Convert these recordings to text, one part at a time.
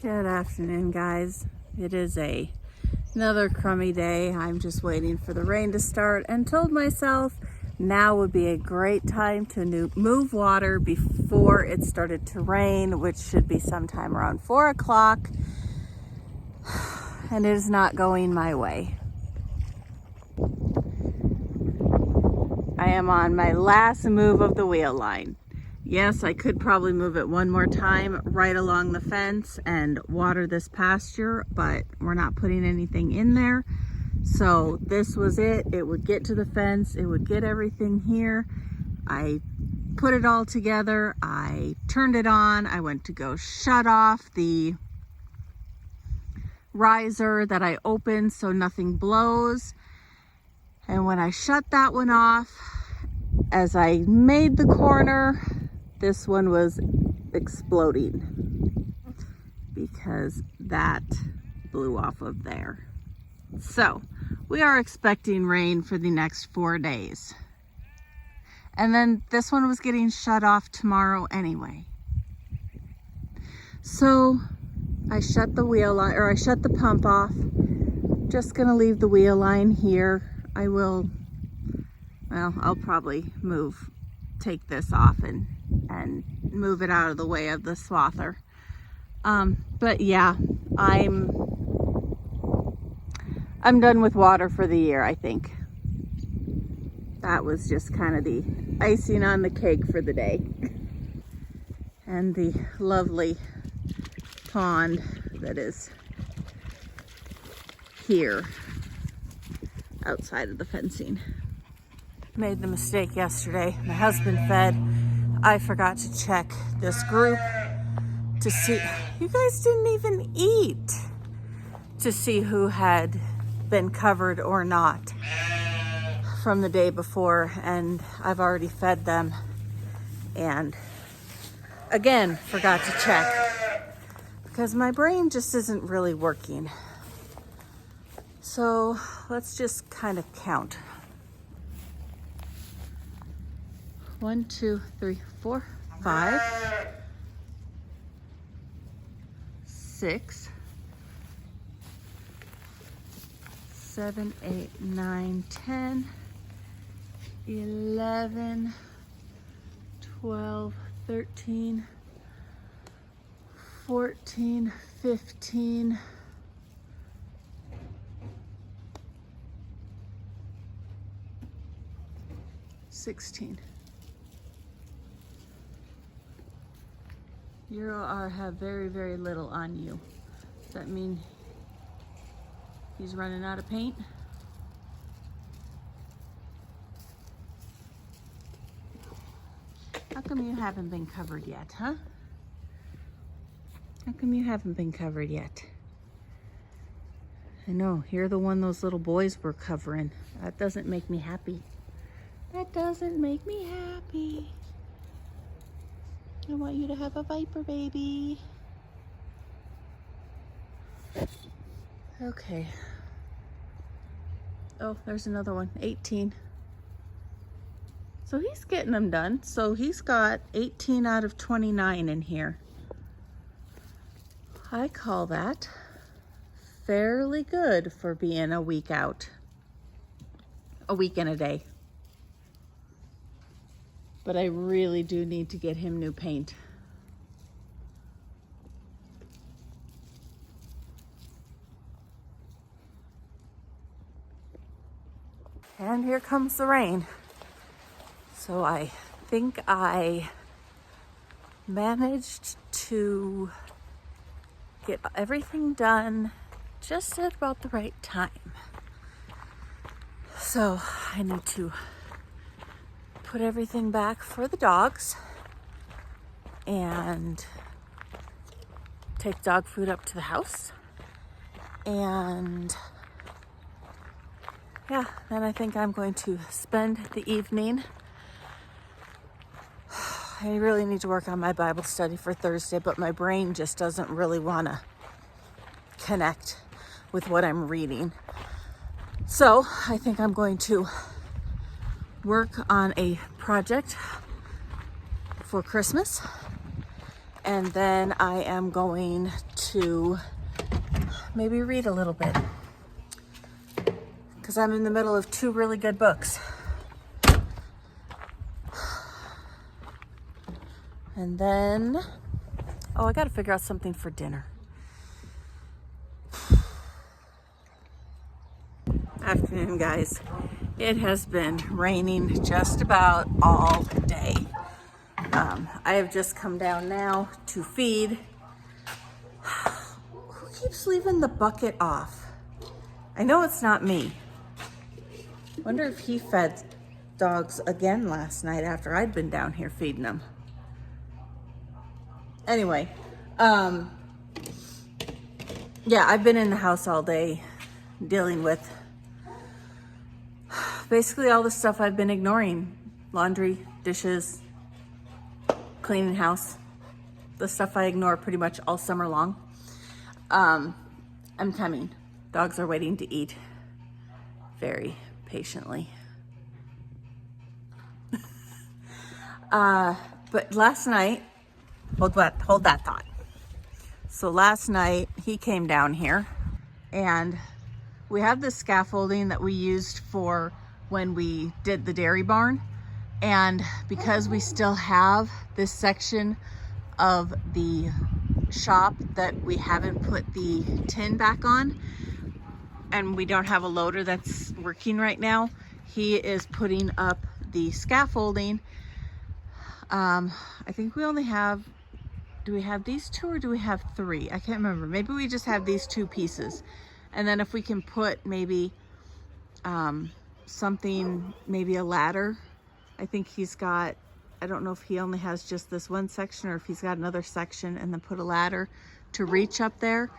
Good afternoon, guys. It is another crummy day. I'm just waiting for the rain to start and told myself now would be a great time to move water before it started to rain, which should be sometime around 4 o'clock. And it is not going my way. I am on my last move of the wheel line. Yes, I could probably move it one more time right along the fence and water this pasture, but we're not putting anything in there. So this was it. It would get to the fence. It would get everything here. I put it all together. I turned it on. I went to go shut off the riser that I opened so nothing blows. And when I shut that one off, as I made the corner, this one was exploding because that blew off of there. So we are expecting rain for the next 4 days. And then this one was getting shut off tomorrow anyway. So I shut the wheel line, or I shut the pump off. Just gonna leave the wheel line here. I'll probably take this off and move it out of the way of the swather. But yeah, I'm done with water for the year, I think. That was just kind of the icing on the cake for the day. And the lovely pond that is here outside of the fencing. Made the mistake yesterday. My husband fed. I forgot to check this group to see. You guys didn't even eat to see who had been covered or not from the day before, and I've already fed them. And again, forgot to check because my brain just isn't really working. So let's just kind of count. 1, 2, 3, 4, 5, 6, 7, 8, 9, 10, 11, 12, 13, 14, 15, 16. You have very, very little on you. Does that mean he's running out of paint? How come you haven't been covered yet, huh? How come you haven't been covered yet? I know, you're the one those little boys were covering. That doesn't make me happy. That doesn't make me happy. I want you to have a viper baby. Okay. Oh, there's another one, 18. So he's getting them done. So he's got 18 out of 29 in here. I call that fairly good for being a week out. A week and a day. But I really do need to get him new paint. And here comes the rain. So I think I managed to get everything done just at about the right time. So I need to put everything back for the dogs and take dog food up to the house. And yeah, then I think I'm going to spend the evening. I really need to work on my Bible study for Thursday, but my brain just doesn't really want to connect with what I'm reading. So I think I'm going to work on a project for Christmas And then I am going to maybe read a little bit because I'm in the middle of 2 really good books. And then, oh, I got to figure out something for dinner. Afternoon, guys. It has been raining just about all day. I have just come down now to feed. Who keeps leaving the bucket off? I know it's not me. Wonder if he fed dogs again last night after I'd been down here feeding them. Anyway, yeah, I've been in the house all day dealing with basically all the stuff I've been ignoring. Laundry, dishes, cleaning house, the stuff I ignore pretty much all summer long. I'm coming. Dogs are waiting to eat very patiently. But last night, hold that thought. So last night he came down here and we have this scaffolding that we used for when we did the dairy barn. And because we still have this section of the shop that we haven't put the tin back on, and we don't have a loader that's working right now, he is putting up the scaffolding. I think we only have, do we have these 2 or do we have 3? I can't remember. Maybe we just have these 2 pieces. And then if we can put maybe something, maybe a ladder. I think he's got, I don't know if he only has just this one section or if he's got another section, and then put a ladder to reach up there.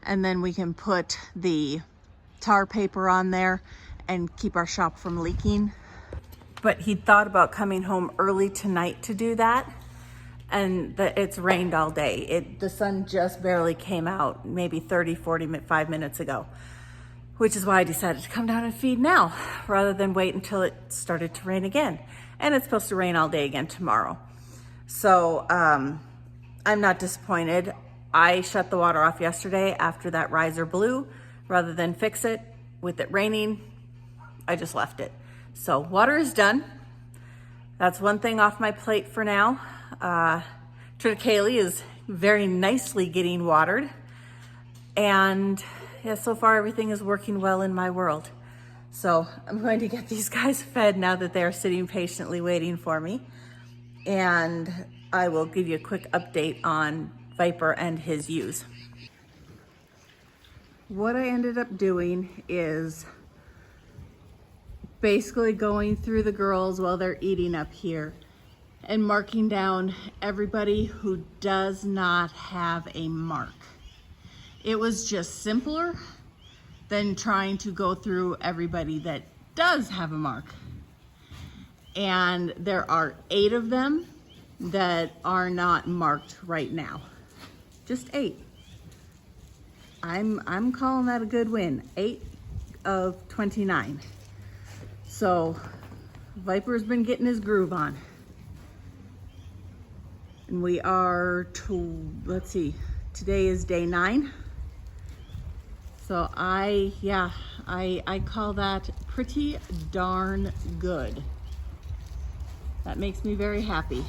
And then we can put the tar paper on there and keep our shop from leaking. But he thought about coming home early tonight to do that. And it's rained all day. The sun just barely came out, maybe 45 minutes ago, which is why I decided to come down and feed now rather than wait until it started to rain again. And it's supposed to rain all day again tomorrow. So I'm not disappointed. I shut the water off yesterday after that riser blew. Rather than fix it with it raining, I just left it. So water is done. That's one thing off my plate for now. Triticale is very nicely getting watered. And yeah, so far everything is working well in my world. So I'm going to get these guys fed now that they're sitting patiently waiting for me. And I will give you a quick update on Viper and his ewes. What I ended up doing is basically going through the girls while they're eating up here and marking down everybody who does not have a mark. It was just simpler than trying to go through everybody that does have a mark. And there are 8 of them that are not marked right now. Just 8. I'm calling that a good win. 8 of 29. So Viper's been getting his groove on. And we are to, let's see, today is day 9. So I call that pretty darn good. That makes me very happy.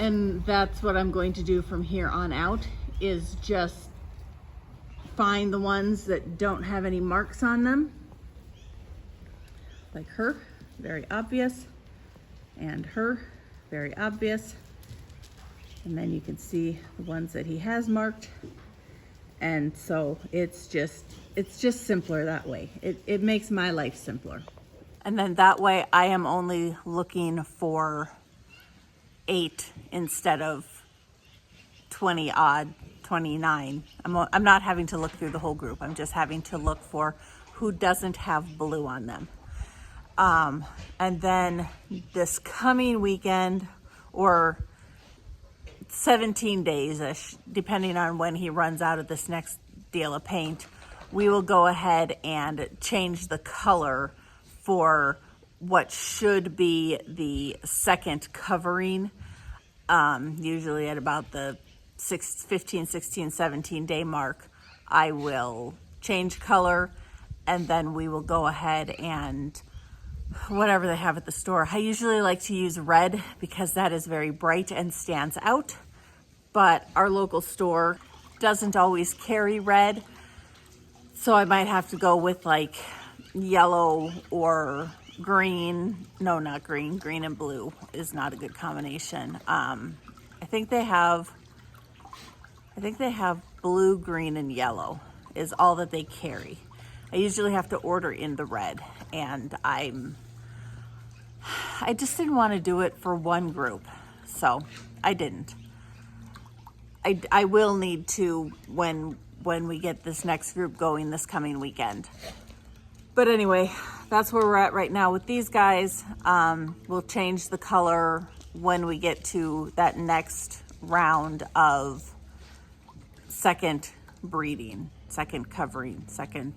And that's what I'm going to do from here on out, is just find the ones that don't have any marks on them. Like her, very obvious. And her, very obvious. And then you can see the ones that he has marked. And so it's just simpler that way. It makes my life simpler. And then that way I am only looking for 8 instead of 20 odd, 29. I'm not having to look through the whole group. I'm just having to look for who doesn't have blue on them. And then this coming weekend, or 17 days-ish, depending on when he runs out of this next deal of paint, we will go ahead and change the color for what should be the second covering Usually at about the 15, 16, 17 day mark, I will change color, and then we will go ahead and whatever they have at the store. I usually like to use red because that is very bright and stands out, but our local store doesn't always carry red, so I might have to go with like yellow or green. No, not green. Green and blue is not a good combination. I think they have blue, green, and yellow is all that they carry. I usually have to order in the red, and I just didn't want to do it for one group, so I didn't. I will need to when we get this next group going this coming weekend. But anyway, that's where we're at right now with these guys. We'll change the color when we get to that next round of second breeding, second covering, second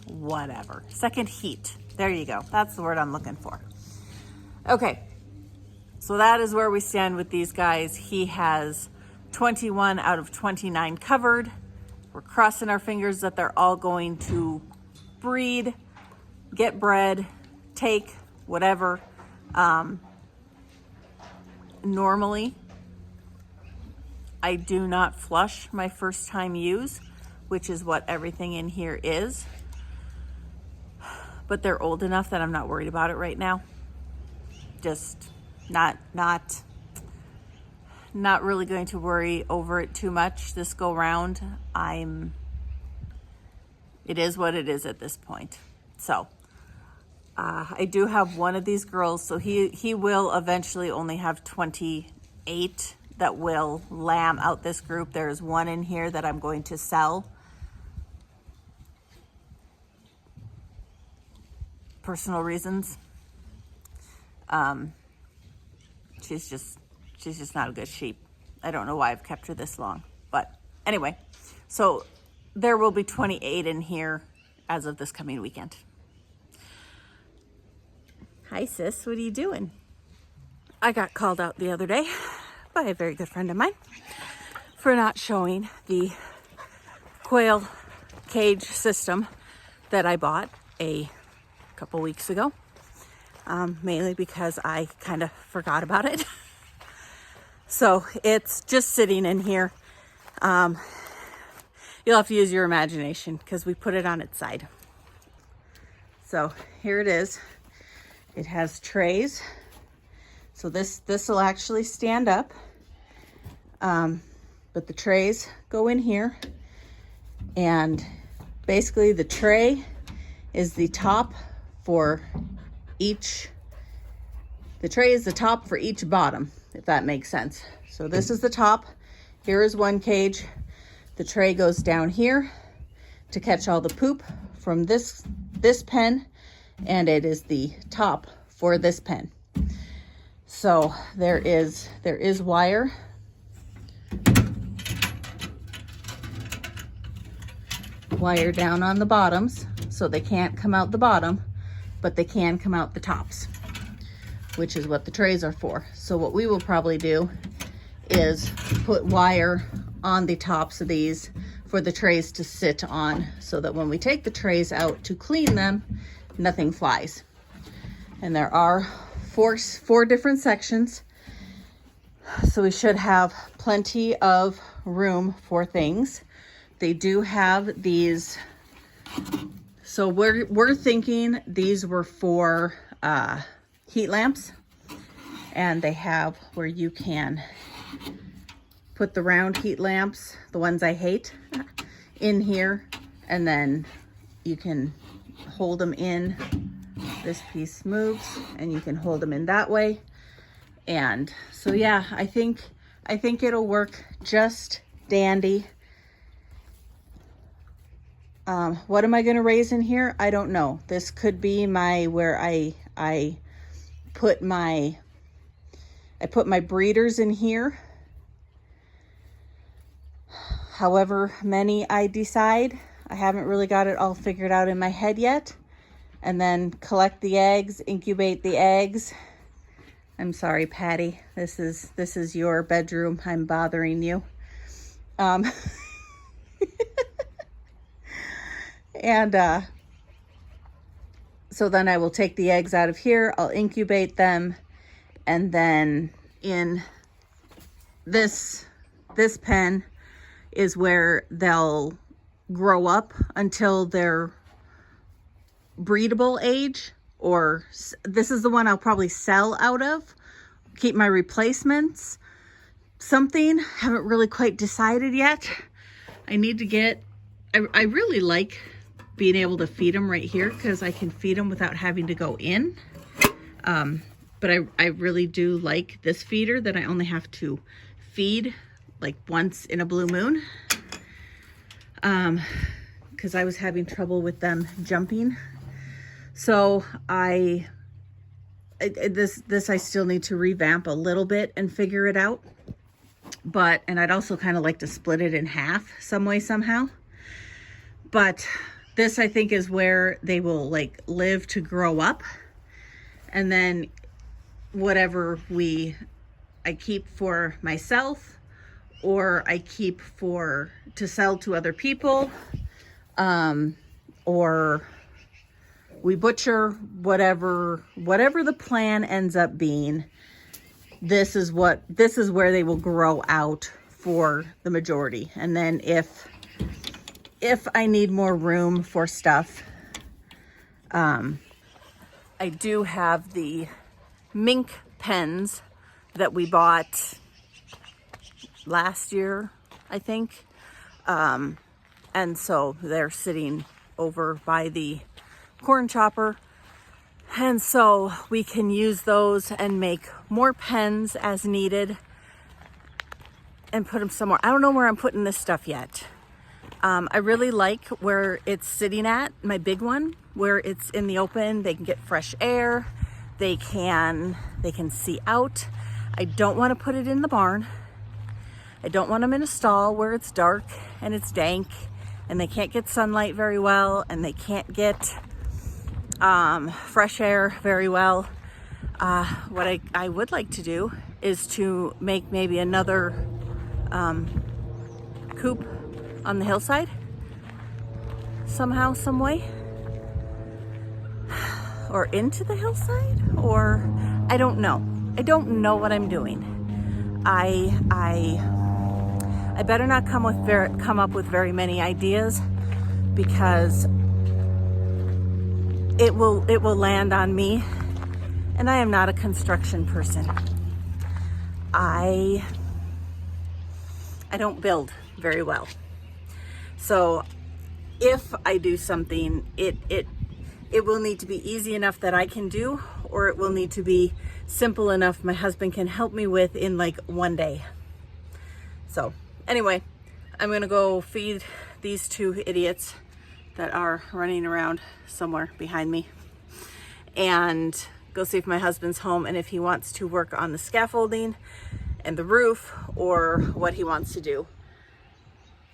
whatever, second heat. There you go. That's the word I'm looking for. Okay, so that is where we stand with these guys. He has 21 out of 29 covered. We're crossing our fingers that they're all going to breed, get bred, take, whatever. Normally, I do not flush my first time use, which is what everything in here is. But they're old enough that I'm not worried about it right now. Just not really going to worry over it too much this go round. It is what it is at this point. So I do have one of these girls, so he will eventually only have 28 that will lamb out this group. There's one in here that I'm going to sell. Personal reasons. She's just not a good sheep. I don't know why I've kept her this long, but anyway, so there will be 28 in here as of this coming weekend. Hi sis, what are you doing? I got called out the other day by a very good friend of mine for not showing the quail cage system that I bought a couple weeks ago, mainly because I kind of forgot about it. So it's just sitting in here. You'll have to use your imagination because we put it on its side. So here it is. It has trays. So this will actually stand up. But the trays go in here. And basically the tray is the top for each. The tray is the top for each bottom, if that makes sense. So this is the top. Here is one cage. The tray goes down here to catch all the poop from this pen, and it is the top for this pen. So there is wire. Wire down on the bottoms, so they can't come out the bottom, but they can come out the tops, which is what the trays are for. So what we will probably do is put wire on the tops of these for the trays to sit on, so that when we take the trays out to clean them, nothing flies. And there are four different sections, so we should have plenty of room for things. They do have these, so we're thinking these were for heat lamps, and they have where you can put the round heat lamps, the ones I hate, in here, and then you can hold them in. This piece moves and you can hold them in that way. And so yeah, I think it'll work just dandy. What am I going to raise in here? I don't know. This could be where I put my breeders in here. However many I decide. I haven't really got it all figured out in my head yet. And then collect the eggs, incubate the eggs, I'm sorry, Patty. This is your bedroom. I'm bothering you. And so then I will take the eggs out of here. I'll incubate them, and then in this pen is where they'll grow up until they're breedable age, or this is the one I'll probably sell out of, keep my replacements, something. Haven't really quite decided yet. I need to get, I really like being able to feed them right here because I can feed them without having to go in. But I really do like this feeder that I only have to feed like once in a blue moon. Because I was having trouble with them jumping. So this I still need to revamp a little bit and figure it out. And I'd also kind of like to split it in half some way, somehow. But this, I think, is where they will like live to grow up. And then whatever I keep for myself, or I keep to sell to other people, or we butcher, whatever the plan ends up being. This is where they will grow out for the majority. And then if I need more room for stuff, I do have the mink pens that we bought last year, I think. And so they're sitting over by the corn chopper. And so we can use those and make more pens as needed and put them somewhere. I don't know where I'm putting this stuff yet. I really like where it's sitting at, my big one, where it's in the open. They can get fresh air. They can see out. I don't want to put it in the barn. I don't want them in a stall where it's dark and it's dank and they can't get sunlight very well and they can't get fresh air very well. What I would like to do is to make maybe another coop on the hillside somehow, some way, or into the hillside, or I don't know. I don't know what I'm doing. I better not come up with very many ideas, because it will land on me, and I am not a construction person. I don't build very well. So if I do something, it will need to be easy enough that I can do, or it will need to be simple enough my husband can help me with in like one day. So anyway, I'm gonna go feed these two idiots that are running around somewhere behind me, and go see if my husband's home and if he wants to work on the scaffolding and the roof, or what he wants to do.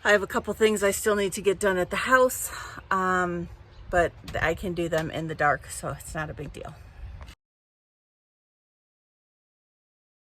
I have a couple things I still need to get done at the house, but I can do them in the dark, so it's not a big deal.